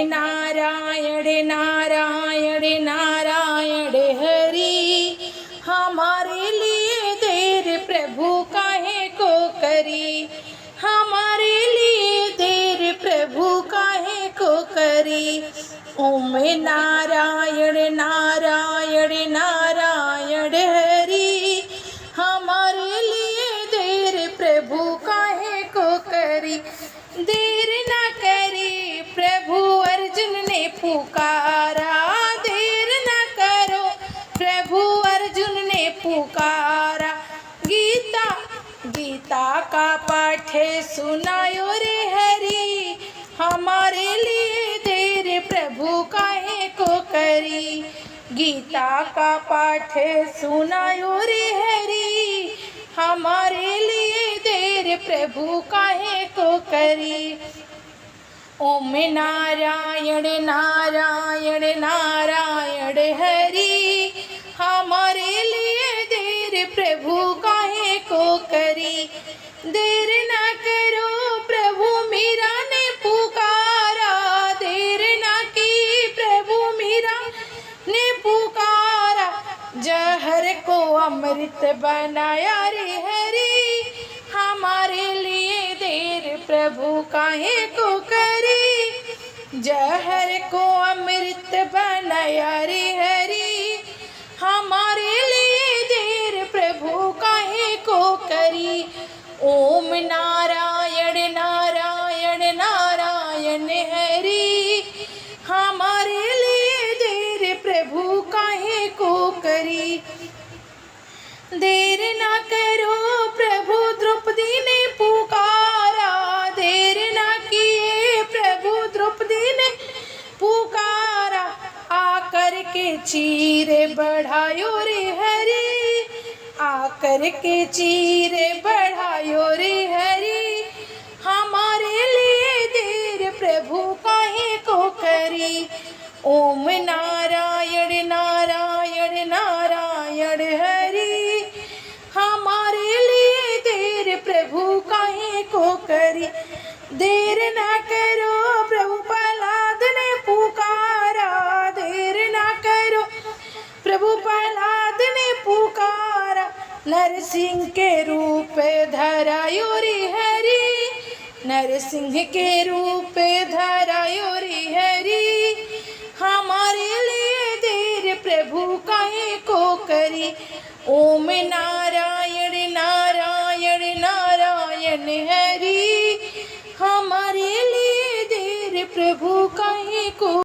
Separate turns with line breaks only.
नारायण नारायण नारायण हरि, हमारे लिए देर प्रभु काहे को करी, हमारे लिए देर प्रभु काहे को करी। ओम नारायण नारायण नारायण हरि, हमारे लिए देर प्रभु काहे को करी। देर न करी प्रभु अर्जुन ने पुकारा, देर न करो प्रभु अर्जुन ने पुकारा। गीता का पाठ सुनायो रे हरि, हमारे लिए देर प्रभु काहे को करी। गीता का पाठ सुनायो रे हरि, हमारे लिए देर प्रभु काहे को करी। ओम नारायण नारायण नारायण हरि, हमारे लिए देर प्रभु काहे को करी। देर न करो प्रभु मीरा ने पुकारा, देर न की प्रभु मीरा ने पुकारा। जहर को अमृत बनाया रे हरि, हमारे लिए देर प्रभु काहे को करी। जहर को अमृत बनाया रे हरि, हमारे लिए देर प्रभु काहे को करी। ओम नारायण नारायण नारायण हरि, हमारे लिए देर प्रभु काहे को करी। देर न करो प्रभु द्रौपदी ने पुकारा, देर न किए प्रभु द्रौपदी ने पुकारा। आकर के चीरे बढ़ायो रे हरि, आकर के चीरे बढ़ायो रे हरि, हमारे लिए देर प्रभु काहे को करी। ओम नारायण नारायण नारायण हरि, हमारे लिए देर प्रभु काहे को करी। देर न करो प्रभु प्रहलाद ने पुकारा, देर न करो प्रभु प्रहलाद ने पुकारा। नरसिंह के रूप धरायो रे हरि, नरसिंह के रूप धरायो रे हरि, हमारे लिए देर प्रभु काहे को करी। ओम नारायण नारायण नारायण हरि, हमारे लिए देर प्रभु काहे को